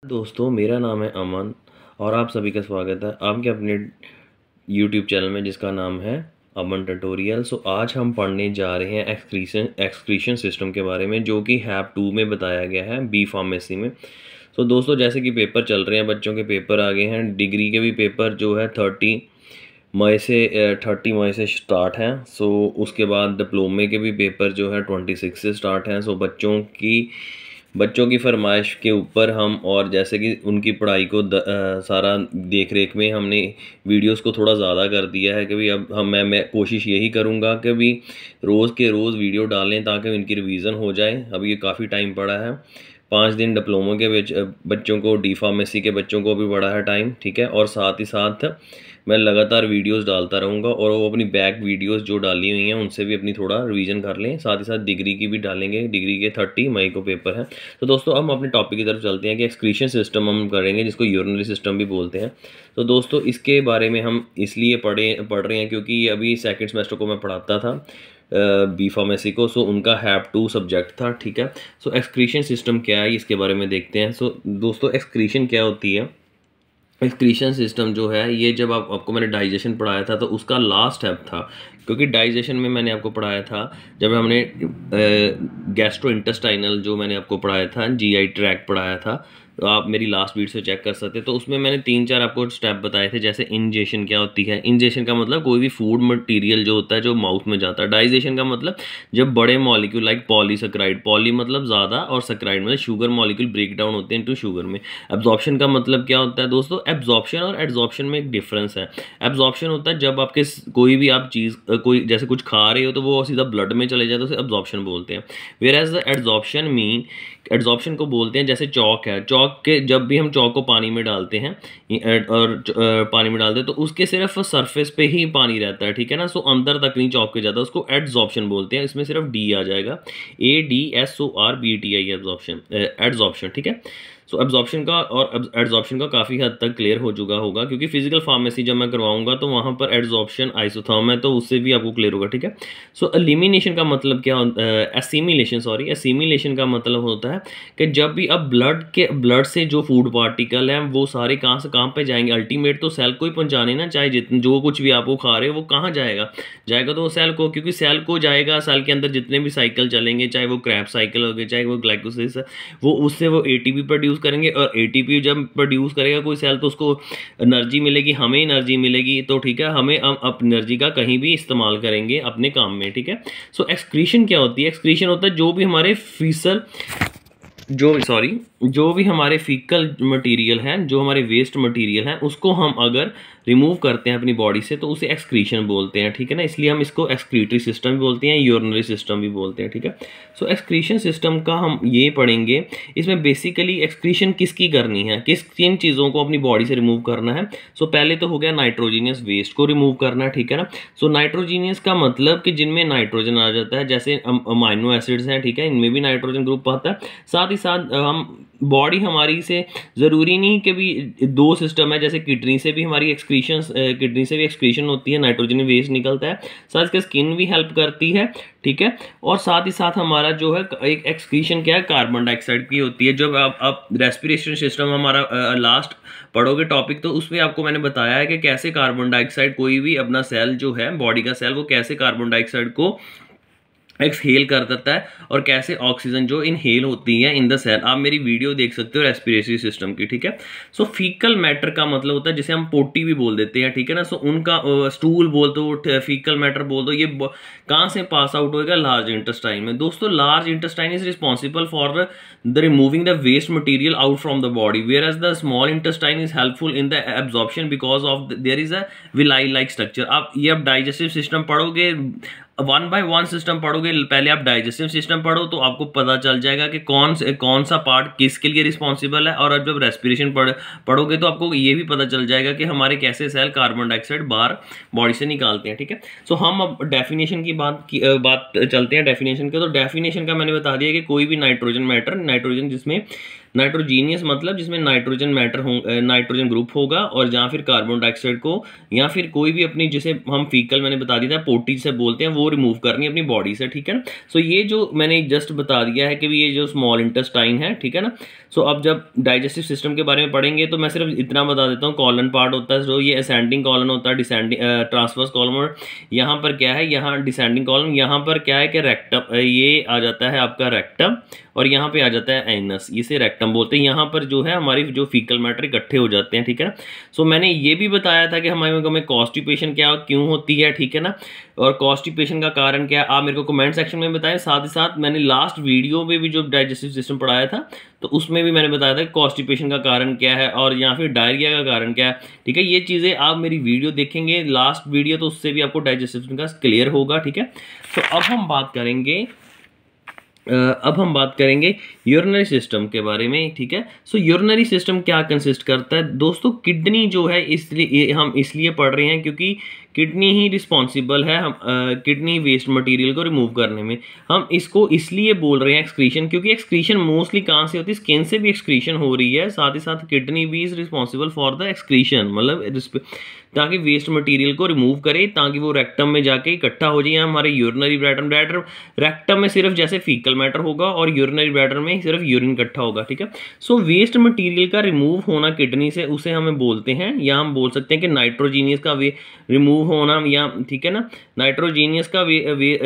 दोस्तों, मेरा नाम है अमन और आप सभी का स्वागत है आपके अपने यूट्यूब चैनल में जिसका नाम है अमन ट्यूटोरियल। आज हम पढ़ने जा रहे हैं एक्सक्रीशन सिस्टम के बारे में, जो कि हैप 2 में बताया गया है बी फार्मेसी में। दोस्तों, जैसे कि पेपर चल रहे हैं, बच्चों के पेपर आ गए हैं। डिग्री के भी पेपर जो है 30 मई से स्टार्ट हैं। उसके बाद डिप्लोमे के भी पेपर जो है 26 से स्टार्ट हैं। बच्चों की फरमाइश के ऊपर हम, और जैसे कि उनकी पढ़ाई को सारा देख रेख में हमने वीडियोस को थोड़ा ज़्यादा कर दिया है कि भाई अब मैं कोशिश यही करूँगा कि भी रोज़ के रोज़ वीडियो डालें ताकि इनकी रिवीज़न हो जाए। अब ये काफ़ी टाइम पड़ा है, 5 दिन डिप्लोमा के बच्चों को, डी फार्मेसी के बच्चों को भी बड़ा है टाइम, ठीक है। और साथ ही साथ मैं लगातार वीडियोस डालता रहूँगा, और वो अपनी बैक वीडियोस जो डाली हुई हैं उनसे भी अपनी थोड़ा रिवीजन कर लें। साथ ही साथ डिग्री की भी डालेंगे, डिग्री के 30 मई को पेपर है। तो दोस्तों, हम अपने टॉपिक की तरफ चलते हैं कि एक्सक्रीशन सिस्टम हम करेंगे, जिसको यूरिनरी सिस्टम भी बोलते हैं। तो दोस्तों, इसके बारे में हम इसलिए पढ़ रहे हैं क्योंकि ये अभी सेकेंड सेमेस्टर को मैं पढ़ाता था बी फार्मेसी को। उनका हैप 2 सब्जेक्ट था, ठीक है। एक्सक्रीशन सिस्टम क्या है इसके बारे में देखते हैं। दोस्तों, एक्सक्रीशन क्या होती है? एक्सक्रीशन सिस्टम जो है, ये जब आपको मैंने डाइजेशन पढ़ाया था तो उसका लास्ट स्टेप था, क्योंकि डाइजेशन में मैंने आपको पढ़ाया था जब हमने गैस्ट्रो इंटेस्टाइनल जो मैंने आपको पढ़ाया था, जीआई ट्रैक्ट पढ़ाया था, तो आप मेरी लास्ट वीडियो से चेक कर सकते हैं। तो उसमें मैंने 3-4 आपको स्टेप बताए थे, जैसे इंजेशन क्या होती है। इंजेशन का मतलब कोई भी फूड मटेरियल जो होता है जो माउथ में जाता है। डाइजेशन का मतलब जब बड़े मॉलिक्यूल लाइक पॉलीसेकेराइड, पॉली मतलब ज़्यादा और सेकेराइड मतलब शुगर मॉलिक्यूल ब्रेक डाउन होते हैं इनटू शुगर में। एब्जॉर्प्शन का मतलब क्या होता है दोस्तों? एब्जॉर्प्शन और एड्जॉर्प्शन में एक डिफरेंस है। एब्जॉर्प्शन होता है जब आपके कोई भी आप चीज़, कोई जैसे कुछ खा रहे हो तो वो सीधा ब्लड में चले जाए तो उसे एब्जॉर्प्शन बोलते हैं। वेयर एज द एड्जॉर्प्शन को बोलते हैं, जैसे चौक है, चौक के जब भी हम चौक को पानी में डालते हैं और पानी में डालते हैं तो उसके सिर्फ सरफेस पे ही पानी रहता है, ठीक है ना। अंदर तक नहीं चौक के जाता, उसको एड्जॉर्प्शन बोलते हैं। इसमें सिर्फ डी आ जाएगा, ADSORBTI एड्जॉर्प्शन, ठीक है। एब्जॉर्प्शन का और एड्जॉर्प्शन का काफ़ी हद तक क्लियर हो चुका होगा, क्योंकि फिजिकल फार्मेसी जब मैं करवाऊंगा तो वहाँ पर एड्जॉर्प्शन आइसोथर्म है, तो उससे भी आपको क्लियर होगा, ठीक है। एलिमिनेशन का मतलब क्या होता है? एसिमिलेशन का मतलब होता है कि जब भी अब ब्लड से जो फूड पार्टिकल हैं वो सारे कहाँ से कहाँ पे जाएंगे? अल्टीमेट तो सेल को ही पहुँचाने ना, चाहे जितने जो कुछ भी आप वो खा रहे हो वो कहाँ जाएगा तो वो सेल को, क्योंकि सेल को जाएगा। सेल के अंदर जितने भी साइकिल चलेंगे, चाहे वो क्रैब साइकिल हो गए, चाहे वो ग्लाइकोसिस, वो उससे वो ATP प्रोड्यूस करेंगे, और ATP जब प्रोड्यूस करेगा कोई सेल तो उसको एनर्जी मिलेगी, हमें एनर्जी मिलेगी, तो ठीक है, हमें अपनी एनर्जी का कहीं भी इस्तेमाल करेंगे अपने काम में, ठीक है। एक्सक्रीशन क्या होती है? एक्सक्रीशन होता है जो भी हमारे फीकल मटेरियल हैं, जो हमारे वेस्ट मटेरियल हैं, उसको हम अगर रिमूव करते हैं अपनी बॉडी से तो उसे एक्सक्रीशन बोलते हैं, ठीक है ना। इसलिए हम इसको एक्सक्रीटरी सिस्टम भी बोलते हैं, यूरिनरी सिस्टम भी बोलते हैं, ठीक है। एक्सक्रीशन सिस्टम का हम ये पढ़ेंगे। इसमें बेसिकली एक्सक्रीशन किसकी करनी है, किन चीज़ों को अपनी बॉडी से रिमूव करना है। पहले तो हो गया नाइट्रोजीनियस वेस्ट को रिमूव करना है, ठीक है ना। नाइट्रोजीनियस का मतलब कि जिनमें नाइट्रोजन आ जाता है, जैसे अमाइनो एसिड्स हैं, ठीक है, इनमें भी नाइट्रोजन ग्रुप आता है। साथ ही साथ हम बॉडी हमारी से ज़रूरी नहीं कि भी 2 सिस्टम है, जैसे किडनी से भी एक्सक्रीशन होती है, नाइट्रोजन वेस्ट निकलता है। साथ इसके स्किन भी हेल्प करती है, ठीक है। और साथ ही साथ हमारा जो है एक एक्सक्रीशन क्या है, कार्बन डाइऑक्साइड की होती है। जब आप रेस्पिरेशन सिस्टम हमारा लास्ट पढ़ोगे टॉपिक, तो उसमें आपको मैंने बताया है कि कैसे कार्बन डाइऑक्साइड, कोई भी अपना सेल जो है, बॉडी का सेल, वो कैसे कार्बन डाइऑक्साइड को एक्सहेल कर देता है और कैसे ऑक्सीजन जो इनहेल होती है इन द सेल। आप मेरी वीडियो देख सकते हो रेस्पिरेटरी सिस्टम की, ठीक है। फीकल मैटर का मतलब होता है, जिसे हम पोटी भी बोल देते हैं, ठीक है ना। उनका स्टूल बोल दो, फीकल मैटर बोल दो, ये कहाँ से पास आउट होएगा? लार्ज इंटेस्टाइन में। दोस्तों, large intestine is responsible for the removing the waste material out from the body, whereas the small intestine is helpful in the absorption because of there is a villi like structure. आप digestive system पढ़ोगे, 1 by 1 system पढ़ोगे, पहले आप digestive system पढ़ो तो आपको पता चल जाएगा कि कौन सा पार्ट किसके लिए रिस्पॉन्सिबल है। और अब जब रेस्पिरेशन पढ़ोगे तो आपको ये भी पता चल जाएगा कि हमारे कैसे सेल कार्बन डाइऑक्साइड बाहर बॉडी से निकालते हैं, ठीक है। हम अब डेफिनेशन की बात चलते हैं डेफिनेशन के। तो डेफिनेशन का मैंने बता दिया कि कोई भी नाइट्रोजन मैटर, नाइट्रोजन जिसमें नाइट्रोजीनियस मतलब जिसमें नाइट्रोजन मैटर हो, नाइट्रोजन ग्रुप होगा, और जहाँ फिर कार्बन डाइऑक्साइड को या फिर कोई भी अपनी, जिसे हम फीकल मैंने बता दिया था पोटी से बोलते हैं, वो रिमूव करनी है अपनी बॉडी से, ठीक है ना। सो ये जो मैंने जस्ट बता दिया है कि ये जो स्मॉल इंटेस्टाइन है, ठीक है ना। सो अब जब डाइजेस्टिव सिस्टम के बारे में पढ़ेंगे तो मैं सिर्फ इतना बता देता हूँ, कॉलन पार्ट होता है, जो ये असेंडिंग कॉलन होता है, डिसेंडिंग ट्रांसवर्स कॉलम, और यहाँ पर क्या है, यहाँ डिसेंडिंग कॉलम, यहाँ पर क्या है कि रेक्टम, ये आ जाता है आपका रेक्टम, और यहाँ पे आ जाता है एनस, इसे रेक्टम बोलते हैं। यहाँ पर जो है हमारी जो फीकल मैटर इकट्ठे हो जाते हैं, ठीक है ना। सो मैंने ये भी बताया था कि हमें कॉन्स्टिपेशन क्या क्यों होती है, ठीक है ना, और कॉन्स्टिपेशन का कारण क्या है, आप मेरे को कमेंट सेक्शन में बताएं। साथ ही साथ मैंने लास्ट वीडियो में भी जो डाइजेस्टिव सिस्टम पढ़ाया था तो उसमें भी मैंने बताया था कि कॉन्स्टिपेशन का कारण क्या है और या फिर डायरिया का कारण क्या है, ठीक है। ये चीज़ें आप मेरी वीडियो देखेंगे लास्ट वीडियो, तो उससे भी आपको डाइजेस्टिव सिस्टम का क्लियर होगा, ठीक है। तो अब हम बात करेंगे यूरिनरी सिस्टम के बारे में, ठीक है। सो यूरिनरी सिस्टम क्या कंसिस्ट करता है दोस्तों, किडनी जो है, इसलिए हम इसलिए पढ़ रहे हैं क्योंकि किडनी ही रिस्पॉन्सिबल है हम किडनी वेस्ट मटेरियल को रिमूव करने में। हम इसको इसलिए बोल रहे हैं एक्सक्रीशन, क्योंकि एक्सक्रीशन मोस्टली कहाँ से होती है, स्किन से भी एक्सक्रीशन हो रही है, साथ ही साथ किडनी भी is responsible for the excretion, मतलब ताकि वेस्ट मटेरियल को रिमूव करे, ताकि वो रेक्टम में जाके इकट्ठा हो जाए। हमारे यूरिनरी ब्लैडर रेक्टम में सिर्फ जैसे फीकल मैटर होगा और यूरिनरी ब्लैडर में सिर्फ यूरिन इकट्ठा होगा, ठीक है। सो वेस्ट मटेरियल का रिमूव होना किडनी से, उसे हमें बोलते हैं, या हम बोल सकते हैं कि नाइट्रोजीनियस का रिमूव होना, या ठीक है ना, नाइट्रोजीनियस का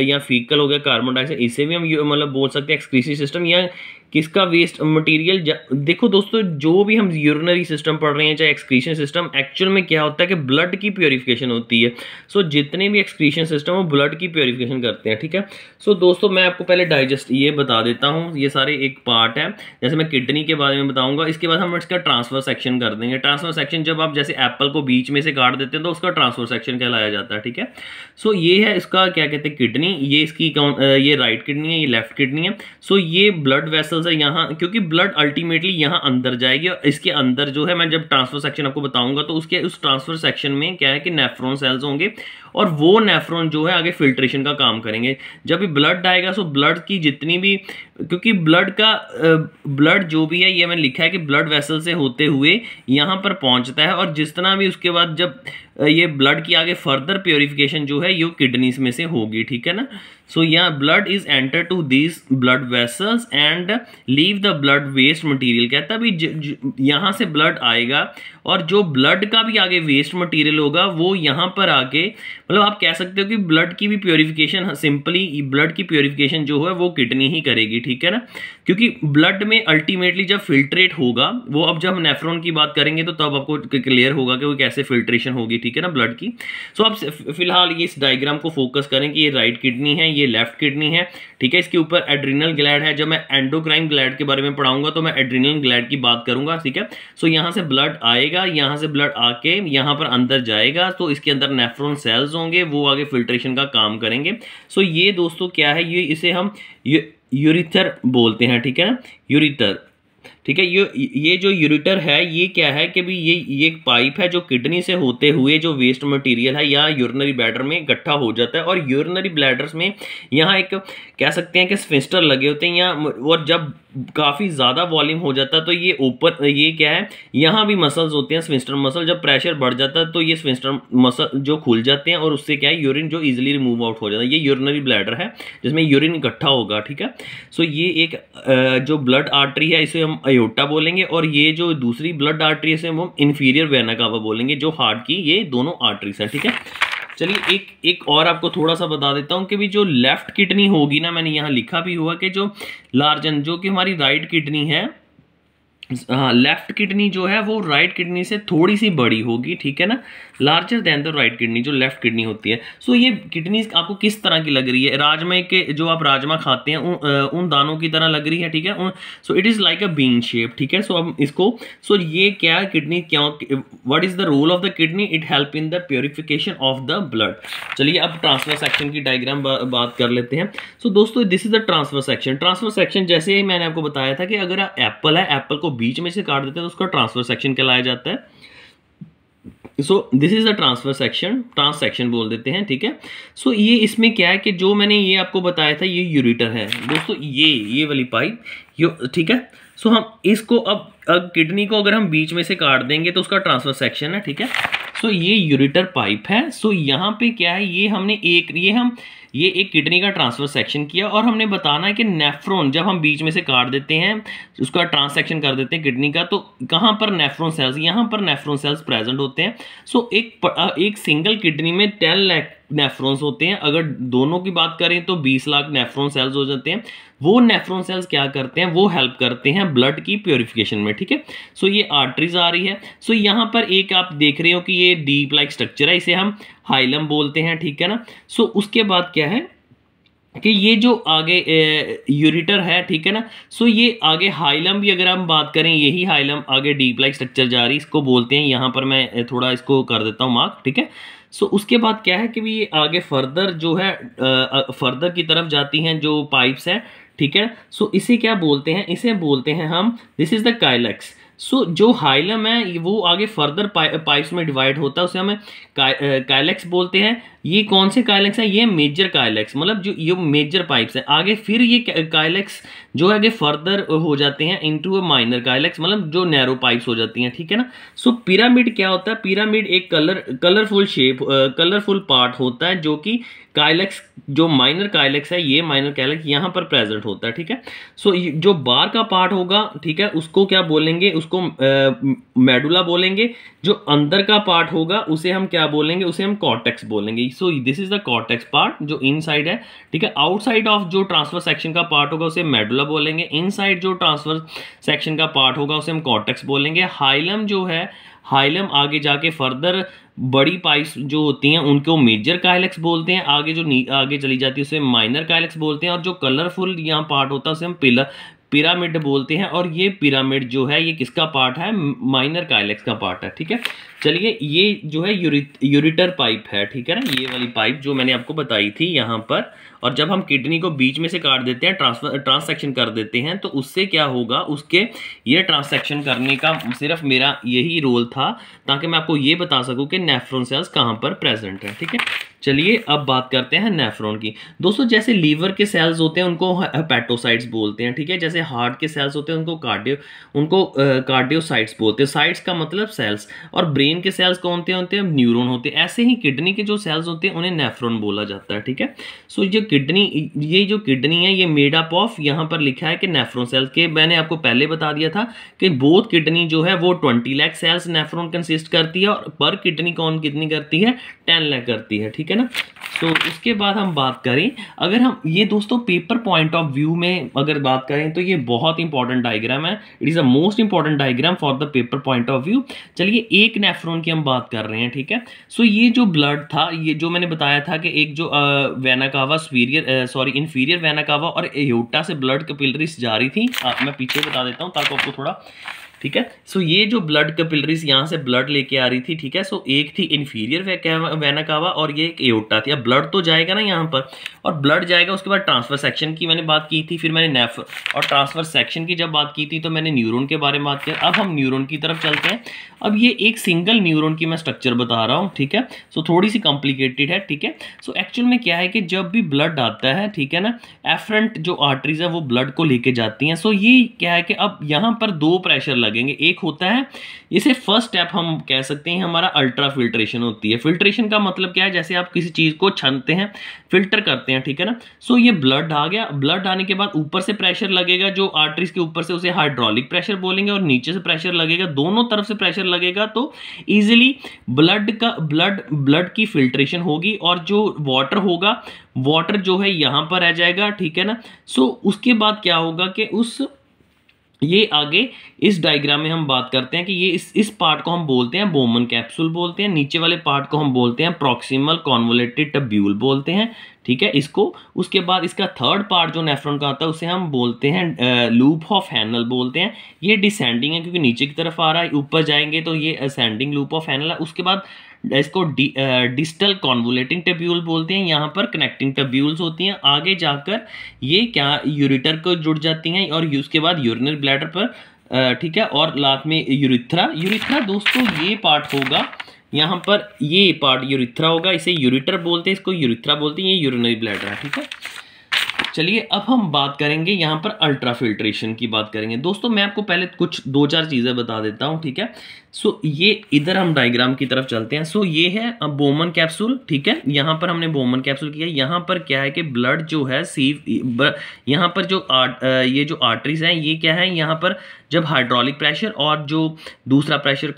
या फीकल हो गया कार्बन डाइऑक्साइड, इसे भी हम मतलब बोल सकते हैं एक्सक्रीटरी सिस्टम, या किसका वेस्ट मटेरियल। देखो दोस्तों, जो भी हम यूरिनरी सिस्टम पढ़ रहे हैं, चाहे एक्सक्रीशन सिस्टम, एक्चुअल में क्या होता है कि ब्लड की प्योरीफिकेशन होती है। सो जितने भी एक्सक्रीशन सिस्टम वो ब्लड की प्योरीफिकेशन करते हैं, ठीक है। सो दोस्तों, मैं आपको पहले डाइजेस्ट ये बता देता हूँ, ये सारे एक पार्ट है। जैसे मैं किडनी के बारे में बताऊंगा, इसके बाद हम इसका ट्रांसफर सेक्शन कर देंगे। ट्रांसफर सेक्शन जब आप जैसे एप्पल को बीच में से काट देते हैं तो उसका ट्रांसफर सेक्शन कहलाया जाता है, ठीक है। सो ये है इसका क्या कहते हैं किडनी, ये इसकी ये राइट किडनी है, ये लेफ्ट किडनी है। सो ये ब्लड वेसल्स है यहाँ, क्योंकि ब्लड अल्टीमेटली यहाँ अंदर जाएगी, और इसके अंदर जो है, मैं जब ट्रांसफर सेक्शन आपको बताऊंगा तो उस ट्रांसफर सेक्शन में क्या है कि नेफ्रॉन सेल्स होंगे, और वो नेफ्रॉन जो है आगे फिल्ट्रेशन का काम करेंगे। जब भी ब्लड आएगा, सो ब्लड की जितनी भी, क्योंकि ब्लड जो भी है, ये मैंने लिखा है कि ब्लड वेसल से होते हुए यहाँ पर पहुँचता है, और जितना भी उसके बाद जब ये ब्लड की आगे फर्दर प्योरिफिकेशन जो है ये किडनीज में से होगी, ठीक है ना। सो यहाँ blood is enter to this blood vessels and leave the blood waste material, कहता है भी यहाँ से ब्लड आएगा, और जो ब्लड का भी आगे वेस्ट मटेरियल होगा वो यहाँ पर आके, मतलब आप कह सकते हो कि ब्लड की भी प्योरिफिकेशन, सिंपली ब्लड की प्योरिफिकेशन जो है वो किडनी ही करेगी, ठीक है ना। क्योंकि ब्लड में अल्टीमेटली जब फिल्ट्रेट होगा वो, अब जब हम नेफ्रॉन की बात करेंगे तो तब आपको क्लियर होगा कि वो कैसे फिल्ट्रेशन होगी, ठीक है ना, ब्लड की। सो अब फिलहाल ये इस डायग्राम को फोकस करें कि ये राइट किडनी है, ये लेफ्ट किडनी है, ठीक है। इसके ऊपर एड्रिनल ग्लैंड है। जब मैं एंडोक्राइन ग्लैंड के बारे में पढ़ाऊंगा तो मैं एड्रिनल ग्लैंड की बात करूंगा, ठीक है। सो यहाँ से ब्लड आएगा, यहाँ से ब्लड आके यहाँ पर अंदर जाएगा, तो इसके अंदर नेफ्रॉन सेल्स होंगे, वो आगे फिल्ट्रेशन का काम करेंगे। सो ये दोस्तों क्या है, ये इसे हम यूरिथर बोलते हैं, ठीक है ना, यूरिथर, ठीक है। ये जो यूरिटर है, ये क्या है कि भी ये एक पाइप है जो किडनी से होते हुए जो वेस्ट मटेरियल है या यूरिनरी ब्लैडर में इकट्ठा हो जाता है, और यूरिनरी ब्लैडर्स में यहाँ एक कह सकते हैं कि स्फिंक्टर लगे होते हैं यहाँ, और जब काफ़ी ज़्यादा वॉल्यूम हो जाता है तो ये ऊपर, ये क्या है, यहाँ भी मसल्स होते हैं, स्फिंक्टर मसल। जब प्रेशर बढ़ जाता है तो ये स्फिंक्टर मसल जो खुल जाते हैं, और उससे क्या है, यूरिन जो इजीली रिमूव आउट हो जाता है। ये यूरिनरी ब्लैडर है जिसमें यूरिन इकट्ठा होगा, ठीक है। सो ये एक जो ब्लड आर्टरी है, इसे हम अयोटा बोलेंगे, और ये जो दूसरी ब्लड आर्टरी है वो इंफीरियर वेना कावा बोलेंगे, जो हार्ट की ये दोनों आर्टरीज हैं, ठीक है। चलिए एक और आपको थोड़ा सा बता देता हूँ कि भी जो लेफ्ट किडनी होगी ना, मैंने यहाँ लिखा भी हुआ कि जो लार्जन, जो कि हमारी राइट किडनी है, हाँ, लेफ्ट किडनी जो है वो राइट किडनी से थोड़ी सी बड़ी होगी, ठीक है ना, larger than the right kidney, जो लेफ्ट किडनी होती है। सो ये किडनी आपको किस तरह की लग रही है, राजमा के जो आप राजमा खाते हैं उन दानों की तरह लग रही है, ठीक है। So it is like a bean shape, ठीक है। सो अब इसको, सो ये क्या किडनी, क्या what is the role of the kidney, it help in the purification of the blood. चलिए अब ट्रांसफर सेक्शन की डायग्राम बात कर लेते हैं। सो दोस्तों, this is the transfer section. Transfer section जैसे ही मैंने आपको बताया था कि अगर एप्पल है, एप्पल को बीच में से काट देते हैं तो उसका ट्रांसफर सेक्शन कहलाया जाता है। So this is the transfer section, trans section बोल देते हैं, ठीक है। सो ये इसमें क्या है कि जो मैंने ये आपको बताया था, ये यूरिटर है दोस्तों, ये वाली पाइप, ठीक है। सो हम इसको अब किडनी को अगर हम बीच में से काट देंगे तो उसका ट्रांसफर सेक्शन है, ठीक है। सो ये यूरेटर पाइप है। सो यहाँ पे क्या है, ये हमने ये एक किडनी का ट्रांसफर सेक्शन किया और हमने बताना है कि नेफ्रॉन जब हम बीच में से काट देते हैं, उसका ट्रांससेक्शन कर देते हैं किडनी का, तो कहाँ पर नेफ्रॉन सेल्स, यहाँ पर नेफ्रॉन सेल्स प्रेजेंट होते हैं। सो एक सिंगल किडनी में 10 लाख नेफ्रॉन्स होते हैं। अगर दोनों की बात करें तो 20 लाख नेफ्रॉन सेल्स हो जाते हैं। वो नेफ्रॉन सेल्स क्या करते हैं, वो हेल्प करते हैं ब्लड की प्योरिफिकेशन में, ठीक है। सो ये आर्टरीज आ रही है। सो यहाँ पर एक आप देख रहे हो कि ये डीप लाइक स्ट्रक्चर है, इसे हम हाइलम बोलते हैं, ठीक है ना। सो उसके बाद क्या है कि ये जो आगे यूरेटर है, ठीक है ना। सो ये आगे हाइलम भी अगर हम बात करें, यही हाइलम आगे डीप लाइक स्ट्रक्चर जा रही, इसको बोलते हैं, यहाँ पर मैं थोड़ा इसको कर देता हूँ मार्क, ठीक है। सो उसके बाद क्या है कि ये आगे फर्दर जो है फर्दर की तरफ जाती हैं जो पाइप्स हैं, ठीक है। सो इसे क्या बोलते हैं, इसे बोलते हैं हम, दिस इज द काइलेक्स। सो जो हाइलम है वो आगे फर्दर पाइप्स में डिवाइड होता है, उसे हमें काइलेक्स बोलते हैं। ये कौन से काइलेक्स है, ये मेजर काइलेक्स, मतलब जो ये मेजर पाइप्स है। आगे फिर ये काइलेक्स जो है आगे फर्दर हो जाते हैं इनटू अ माइनर काइलेक्स, मतलब जो नैरो पाइप्स हो जाती हैं, ठीक है ना। सो पिरामिड क्या होता है, पिरामिड एक कलरफुल शेप, कलरफुल पार्ट होता है जो कि काइलेक्स, जो माइनर काइलेक्स है, ये माइनर काइलेक्स यहाँ पर प्रेजेंट होता है, ठीक है। सो जो बार का पार्ट होगा, ठीक है, उसको क्या बोलेंगे, उसको मेडुला बोलेंगे। जो अंदर का पार्ट होगा उसे हम क्या बोलेंगे, उसे हम कॉर्टेक्स बोलेंगे। सो this is the cortex part जो इनसाइड है, ठीक है। आउटसाइड ऑफ जो ट्रांसफर सेक्शन का पार्ट होगा उसे मेडुला बोलेंगे। इनसाइड जो ट्रांसफर सेक्शन का पार्ट होगा उसे हम कॉर्टेक्स बोलेंगे। हाइलम जो है, हाइलम आगे जाके फर्दर बड़ी पाइप्स जो होती हैं उनको मेजर काइलेक्स बोलते हैं। आगे जो आगे चली जाती है उसे माइनर काइलेक्स बोलते हैं। और जो कलरफुल यहाँ पार्ट होता है उसे हम पिरामिड बोलते हैं। और ये पिरामिड जो है ये किसका पार्ट है, माइनर काइलेक्स का पार्ट है, ठीक है। चलिए ये जो है यूरेटर पाइप है, ठीक है ना, ये वाली पाइप जो मैंने आपको बताई थी यहाँ पर। और जब हम किडनी को बीच में से काट देते हैं, ट्रांससेक्शन कर देते हैं, तो उससे क्या होगा, उसके ये ट्रांससेक्शन करने का सिर्फ मेरा यही रोल था ताकि मैं आपको ये बता सकूं कि नेफ्रॉन सेल्स कहाँ पर प्रेजेंट है, ठीक है। चलिए अब बात करते हैं नेफ्रॉन की। दोस्तों जैसे लीवर के सेल्स होते हैं उनको हेपेटोसाइट्स बोलते हैं, ठीक है। जैसे हार्ट के सेल्स होते हैं उनको कार्डियोसाइट्स बोलते हैं। साइट्स का मतलब सेल्स। और ब्रेन के सेल्स कौन होते हैं, न्यूरॉन होते हैं। ऐसे ही किडनी के जो सेल्स होते हैं उन्हें नेफ्रॉन बोला जाता है, ठीक है। सो ये जो किडनी है ये मेड अप ऑफ, यहाँ पर लिखा है कि नेफ्रॉन सेल्स के, मैंने आपको पहले बता दिया था कि बोथ किडनी जो है वो 20 लाख सेल्स नेफ्रॉन कंसिस्ट करती है और पर किडनी कौन कितनी करती है, 10 लाख करती है, ठीक है ना। तो उसके बाद हम बात करें, अगर हम ये दोस्तों पेपर पॉइंट ऑफ व्यू में अगर बात करें तो ये बहुत इंपॉर्टेंट डायग्राम है। It is a most important diagram for the paper point of view. चलिए एक नेफ्रॉन की हम बात कर रहे हैं, ठीक है। सो ये जो ब्लड था, ये जो मैंने बताया था कि एक जो vena cava inferior vena cava और एयोर्टा से ब्लड कैपिलरीज जा रही थी। मैं पीछे बता देता हूँ ताकि आपको थोड़ा, ठीक है। सो ये जो ब्लड कैपिलरीज यहाँ से ब्लड लेके आ रही थी, ठीक है। सो एक थी इंफीरियर वेना कावा और ये एक एयोर्टा थी। अब ब्लड तो जाएगा ना यहाँ पर, और ब्लड जाएगा, उसके बाद ट्रांसफर सेक्शन की मैंने बात की थी, फिर मैंने और ट्रांसफर सेक्शन की जब बात की थी तो मैंने न्यूरॉन के बारे में बात की। अब हम न्यूरॉन की तरफ चलते हैं। अब ये एक सिंगल न्यूरॉन की मैं स्ट्रक्चर बता रहा हूँ, ठीक है। सो थोड़ी सी कॉम्प्लिकेटेड है, ठीक है। सो एक्चुअल में क्या है कि जब भी ब्लड आता है, ठीक है ना, एफरेंट जो आर्टरीज है वो ब्लड को लेके जाती हैं। सो ये क्या है कि अब यहाँ पर दो प्रेशर लगेंगे। एक होता है, इसे फर्स्ट स्टेप हम कह सकते हैं, हमारा अल्ट्रा फिल्ट्रेशन होती है। फिल्ट्रेशन का मतलब क्या है, जैसे आप किसी चीज को छानते हैं, फिल्टर करते हैं, ठीक है ना। सो ये ब्लड आ गया, ब्लड आने के बाद ऊपर से प्रेशर लगेगा जो आर्टरीज के ऊपर से, उसे हाइड्रोलिक प्रेशर बोलेंगे। और नीचे से प्रेशर लगेगा, दोनों तरफ से प्रेशर लगेगा, तो इजीली ब्लड की फिल्ट्रेशन होगी। और जो वाटर होगा, वाटर जो है यहां पर आ जाएगा, ठीक है ना। सो उसके बाद क्या होगा कि ये आगे इस डायग्राम में हम बात करते हैं कि ये इस पार्ट को हम बोलते हैं बोमन कैप्सूल बोलते हैं। नीचे वाले पार्ट को हम बोलते हैं प्रॉक्सिमल कॉन्वोलेटेड टब्यूल बोलते हैं, ठीक है, इसको। उसके बाद इसका थर्ड पार्ट जो नेफ्रॉन का आता है उसे हम बोलते हैं लूप ऑफ हैनल बोलते हैं। ये डिसेंडिंग है क्योंकि नीचे की तरफ आ रहा है, ऊपर जाएंगे तो ये असेंडिंग लूप ऑफ हैनल है। उसके बाद इसको डिस्टल कॉन्वोलेटिंग टब्यूल बोलते हैं। यहाँ पर कनेक्टिंग टब्यूल्स होती हैं। आगे जाकर ये क्या यूरेटर को जुड़ जाती हैं और उसके बाद यूरिनरी ब्लैडर पर, ठीक है। और लास्ट में यूरिथ्रा दोस्तों ये पार्ट होगा, यहाँ पर ये पार्ट यूरिथ्रा होगा, इसे यूरेटर बोलते हैं, इसको यूरिथ्रा बोलते हैं। ये यूरिनरी ब्लैडर है, ठीक है। चलिए अब हम बात करेंगे यहाँ पर अल्ट्रा फिल्ट्रेशन की बात करेंगे। दोस्तों मैं आपको पहले कुछ 2-4 चीज़ें बता देता हूँ, ठीक है। सो ये इधर हम डायग्राम की तरफ चलते हैं। सो ये है बोमन कैप्सूल, ठीक है। यहाँ पर हमने बोमन कैप्सूल किया। यहाँ पर क्या है कि ब्लड जो है यहाँ पर जो ये जो आर्टरीज हैं ये क्या है, यहाँ पर जब हाइड्रोलिक प्रेशर और जो दूसरा प्रेशर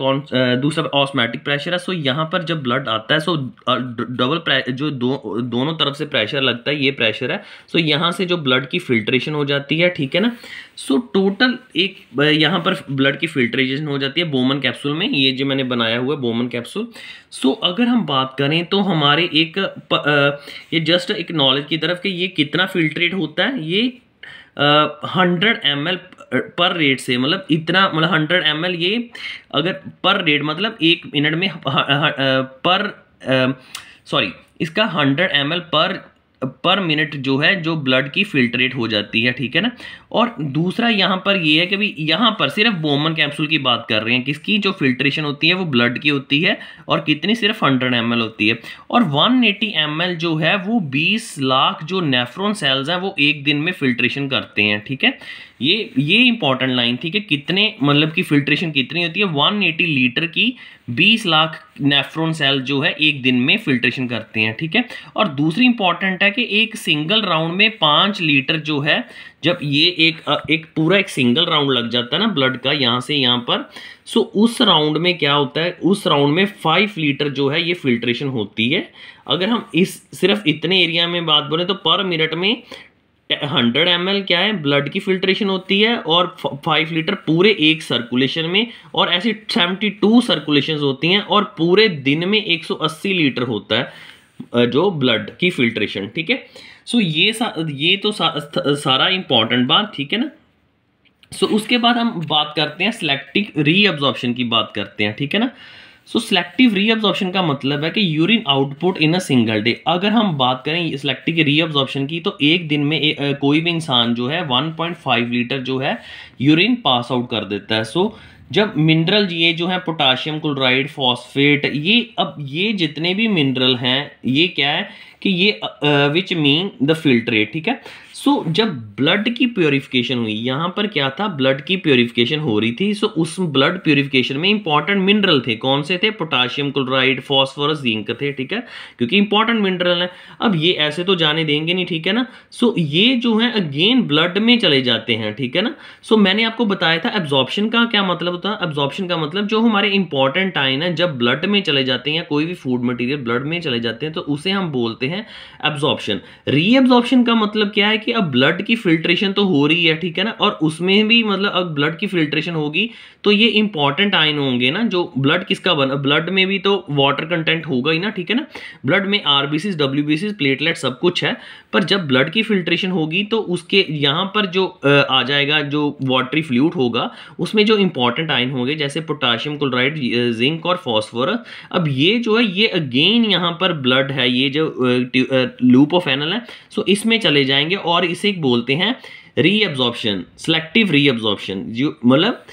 दूसरा ऑस्मैटिक प्रेशर है, सो यहाँ पर जब ब्लड आता है सो डबल जो दोनों तरफ से प्रेशर लगता है, ये प्रेशर है। सो यहाँ से जो ब्लड की फिल्ट्रेशन हो जाती है, ठीक है ना। सो टोटल एक यहाँ पर ब्लड की फिल्ट्रेशन हो जाती है बोमन कैप्सूल में, ये जो मैंने बनाया हुआ है बोमन कैप्सूल। सो अगर हम बात करें तो हमारे ये जस्ट एक नॉलेज की तरफ कि ये कितना फिल्ट्रेट होता है, ये 100 ml पर रेट से, मतलब इतना, मतलब 100 ml ये अगर पर रेट मतलब 1 मिनट में इसका 100 ml पर मिनट जो है जो ब्लड की फिल्ट्रेट हो जाती है, ठीक है ना। और दूसरा यहाँ पर ये है कि भाई यहाँ पर सिर्फ बोमन कैप्सूल की बात कर रहे हैं, किसकी जो फिल्ट्रेशन होती है वो ब्लड की होती है और कितनी, सिर्फ 100 ml होती है। और 180 ml जो है वो 20 लाख जो नेफ्रॉन सेल्स हैं वो एक दिन में फिल्ट्रेशन करते हैं, ठीक है। ये इंपॉर्टेंट लाइन थी कि कितने, मतलब की फिल्ट्रेशन कितनी होती है, 180 लीटर की 20 लाख नेफ्रॉन सेल जो है एक दिन में फिल्ट्रेशन करते हैं, ठीक है। और दूसरी इंपॉर्टेंट है कि एक सिंगल राउंड में 5 लीटर जो है, जब ये एक पूरा एक सिंगल राउंड लग जाता है ना ब्लड का यहाँ से यहाँ पर, सो उस राउंड में क्या होता है, उस राउंड में 5 लीटर जो है ये फिल्ट्रेशन होती है। अगर हम इस सिर्फ इतने एरिया में बात बोले तो पर मिनट में 100 ml क्या है ब्लड की फिल्ट्रेशन होती है और 5 लीटर पूरे एक सर्कुलेशन में, और ऐसी 72 सर्कुलेशन होती हैं और पूरे दिन में 180 लीटर होता है जो ब्लड की फिल्ट्रेशन, ठीक है। सो ये तो सारा इंपॉर्टेंट बात, ठीक है ना। सो उसके बाद हम बात करते हैं सिलेक्टिव रीअब्जॉर्प्शन की बात करते हैं, ठीक है ना। सो सिलेक्टिव रीअब्जॉर्प्शन का मतलब है कि urine output in a single day. अगर हम बात करें सिलेक्टिव रीअब्जॉर्प्शन की तो एक दिन में कोई भी इंसान जो है 1.5 लीटर जो है यूरिन पास आउट कर देता है। सो जब मिनरल ये जो है पोटाशियम क्लोराइड, फॉस्फेट, ये जितने भी मिनरल हैं ये क्या है कि ये विच मीन द फिल्ट्रेट, ठीक है। सो जब ब्लड की प्योरिफिकेशन हुई, यहाँ पर क्या था, ब्लड की प्योरिफिकेशन हो रही थी। सो उस ब्लड प्योरिफिकेशन में इंपॉर्टेंट मिनरल थे, कौन से थे, पोटाशियम क्लोराइड, फॉस्फोरस, जिंक थे, ठीक है, क्योंकि इंपॉर्टेंट मिनरल है। अब ये ऐसे तो जाने देंगे नहीं, ठीक है ना। सो ये जो है अगेन ब्लड में चले जाते हैं, ठीक है ना। सो मैंने आपको बताया था एब्जॉर्प्शन का क्या मतलब होता है। एब्जॉर्प्शन का मतलब जो हमारे इंपॉर्टेंट आयन है जब ब्लड में चले जाते हैं, कोई भी फूड मटेरियल ब्लड में चले जाते हैं तो उसे हम बोलते हैं एब्जॉर्प्शन। रीअब्जॉर्प्शन का मतलब क्या है कि अब ब्लड की फिल्ट्रेशन तो हो रही है, ठीक है ना, और उसमें भी मतलब अब ब्लड की फिल्ट्रेशन होगी तो ये इंपॉर्टेंट आयन होंगे ना, जो ब्लड किसका बना, ब्लड में भी तो वाटर कंटेंट होगा ही ना, ठीक है ना। ब्लड में आरबीसीज, डब्ल्यूबीसीज, प्लेटलेट सब कुछ है, पर जब ब्लड की फिल्ट्रेशन होगी तो उसके यहाँ पर जो आ जाएगा जो वाटरी फ्लूइड होगा उसमें जो इंपॉर्टेंट आयन होंगे जैसे पोटाशियम क्लोराइड, जिंक और फॉस्फोरस। अब ये जो है ये अगेन यहाँ पर ब्लड है, ये जो लूप ऑफ एनल है, सो इसमें चले जाएंगे और इसे बोलते हैं रीअब्जॉर्प्शन, सिलेक्टिव रीअब्जॉर्प्शन। जो मतलब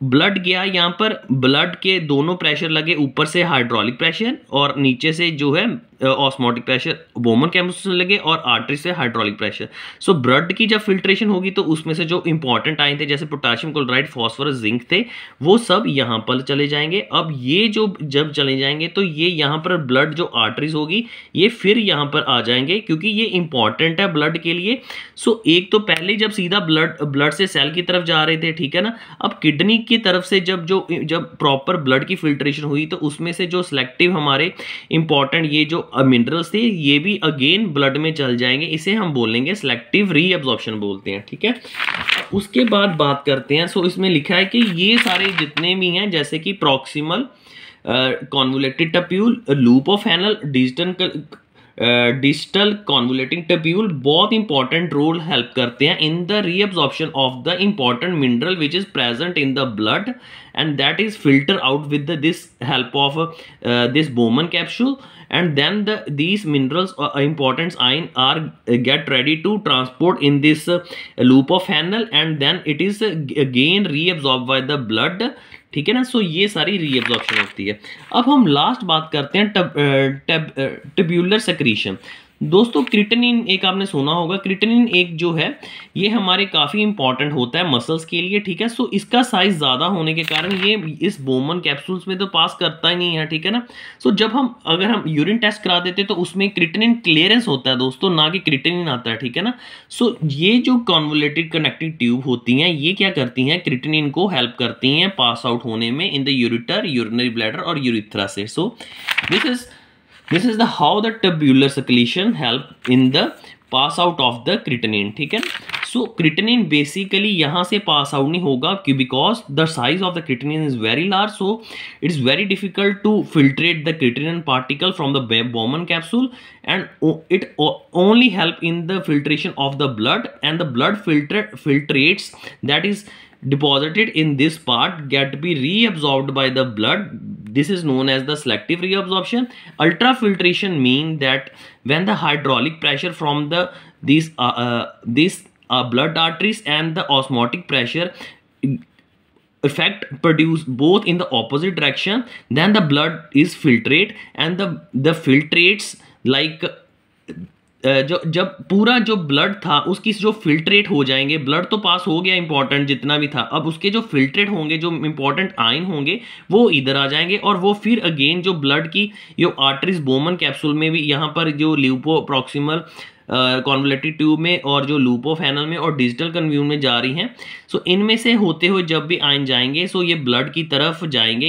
ब्लड गया यहाँ पर, ब्लड के दोनों प्रेशर लगे, ऊपर से हाइड्रोलिक प्रेशर और नीचे से जो है ऑस्मोटिक प्रेशर बोमन कैप्सूल लगे और आर्टरी से हाइड्रोलिक प्रेशर। सो ब्लड की जब फिल्ट्रेशन होगी तो उसमें से जो इंपॉर्टेंट आयन थे जैसे पोटाशियम क्लोराइड, फॉस्फोरस, जिंक थे वो सब यहाँ पर चले जाएंगे। अब ये जो जब चले जाएंगे तो ये यहाँ पर ब्लड जो आर्टरीज होगी ये फिर यहाँ पर आ जाएंगे क्योंकि ये इंपॉर्टेंट है ब्लड के लिए। सो एक तो पहले जब सीधा ब्लड से सेल की तरफ जा रहे थे, ठीक है ना। अब किडनी की तरफ से जब प्रॉपर ब्लड की फिल्ट्रेशन हुई तो उसमें से जो सिलेक्टिव हमारे इंपॉर्टेंट ये जो मिनरल्स थे ये भी अगेन ब्लड में चल जाएंगे, इसे हम बोलेंगे सिलेक्टिव रीअब्जॉर्प्शन बोलते हैं, ठीक है। उसके बाद बात करते हैं, सो इसमें लिखा है कि ये सारे जितने भी हैं जैसे कि proximal convoluted tubule, loop of Henle, distal convoluting tubule बहुत इंपॉर्टेंट रोल हेल्प करते हैं in the reabsorption of the important mineral which is present in the blood and that is filter out with this help of this Bowman capsule, and then these minerals important ion are get ready to transport in this loop of Henle and then it is again reabsorbed by the blood, ठीक है ना। सो ये सारी reabsorption होती है। अब हम last बात करते हैं टब्यूलर सेक्रीशन। दोस्तों क्रिएटिनिन एक आपने सुना होगा, क्रिएटिनिन एक जो है ये हमारे काफ़ी इंपॉर्टेंट होता है मसल्स के लिए, ठीक है। सो इसका साइज ज़्यादा होने के कारण ये इस बोमन कैप्सूल्स में तो पास करता ही नहीं है, ठीक है ना। सो जब हम अगर हम यूरिन टेस्ट करा देते तो उसमें क्रिएटिनिन क्लियरेंस होता है दोस्तों, ना कि क्रिएटिनिन आता है, ठीक है ना। सो ये जो कन्वोल्यूटेड कनेक्टिव ट्यूब होती हैं ये क्या करती हैं, क्रिएटिनिन को हेल्प करती हैं पास आउट होने में in the ureter, urinary bladder और यूरिथ्रा से। सो this is the how the tubular secretion help in the pass out of the creatinine, ठीक है। सो क्रिएटिनिन बेसिकली यहाँ से पास आउट नहीं होगा क्यों, because the size of the creatinine is very large, so it is very difficult to filtrate the creatinine particle from the Bowman capsule and it only help in the filtration of the blood and the blood filtrates that is deposited in this part get be reabsorbed by the blood. This is known as the selective reabsorption. Ultrafiltration mean that when the hydraulic pressure from these blood arteries and the osmotic pressure effect produce both in the opposite direction, then the blood is filtrate and the filtrates like जब पूरा जो blood था उसकी जो filtrate हो जाएंगे, blood तो पास हो गया इंपॉर्टेंट जितना भी था, अब उसके जो फिल्ट्रेट होंगे, जो इंपॉर्टेंट आयन होंगे वो इधर आ जाएंगे और वो फिर अगेन जो ब्लड की जो आर्टरीज बोमन कैप्सूल में भी यहाँ पर जो ल्यूपो प्रॉक्सिमल कॉन्वोल्यूटेड ट्यूब में और जो लूपोफेनल में और डिजिटल कन्व्यूम में जा रही हैं। सो इनमें से होते हुए जब भी आयन जाएंगे सो ये ब्लड की तरफ जाएंगे,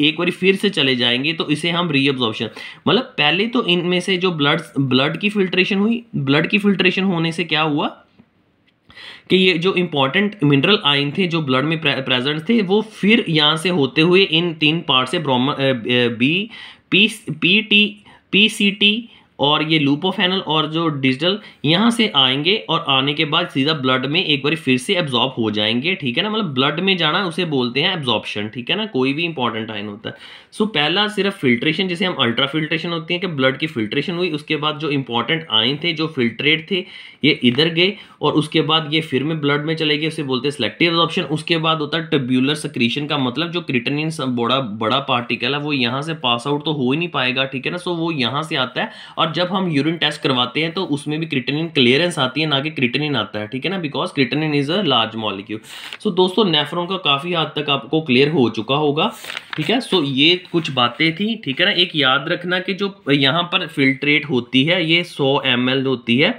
एक बार फिर से चले जाएंगे, तो इसे हम रीअब्जॉर्प्शन, मतलब पहले तो इनमें से जो ब्लड की फिल्ट्रेशन हुई, ब्लड की फिल्ट्रेशन होने से क्या हुआ कि ये जो इंपॉर्टेंट मिनरल आयन थे जो ब्लड में प्रेजेंट थे वो फिर यहाँ से होते हुए इन तीन पार्ट से पीसीटी और ये लूपोफेनल और जो डिजिटल यहाँ से आएंगे और आने के बाद सीधा ब्लड में एक बार फिर से एब्जॉर्ब हो जाएंगे, ठीक है ना। मतलब ब्लड में जाना उसे बोलते हैं एब्जॉर्प्शन, ठीक है ना, कोई भी इंपॉर्टेंट आयन होता है। सो पहला सिर्फ फिल्ट्रेशन जिसे हम अल्ट्रा फिल्ट्रेशन होती है कि ब्लड की फिल्ट्रेशन हुई, उसके बाद जो इंपॉर्टेंट आयन थे जो फिल्ट्रेट थे ये इधर गए और उसके बाद ये फिर में ब्लड में चले गए, उसे बोलते हैं सिलेक्टिव एब्जॉर्प्शन। उसके बाद होता है टब्यूलर सक्रीशन का मतलब जो क्रिएटिनिन बड़ा पार्टिकल है वो यहाँ से पास आउट तो हो ही नहीं पाएगा, ठीक है ना। सो वो यहाँ से आता है और जब हम यूरिन टेस्ट करवाते हैं तो उसमें भी क्रिएटिनिन क्लियरेंस आती है, ना कि क्रिएटिनिन आता है, ठीक है ना, because creatinine is a large molecule. So दोस्तों नेफ्रॉन का काफ़ी हद तक आपको क्लियर हो चुका होगा, ठीक है। सो ये कुछ बातें थी, ठीक है ना। एक याद रखना कि जो यहाँ पर फिल्ट्रेट होती है ये 100 ml होती है,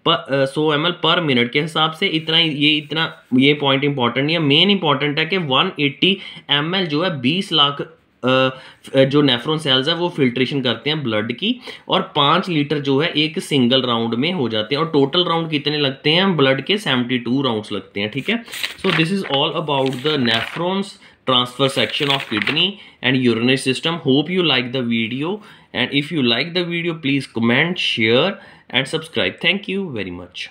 100 ml पर मिनट के हिसाब से, ये पॉइंट इंपॉर्टेंट नहीं है। मेन इंपॉर्टेंट है कि 180 ml जो है 20 लाख जो नेफ्रॉन सेल्स है वो फिल्ट्रेशन करते हैं ब्लड की, और 5 लीटर जो है एक सिंगल राउंड में हो जाते हैं, और टोटल राउंड कितने लगते हैं ब्लड के 72 राउंड्स लगते हैं, ठीक है। So this is all about the nephrons transfer section of kidney and urinary system. Hope you like the video, and if you like the video please comment, share and subscribe. Thank you very much.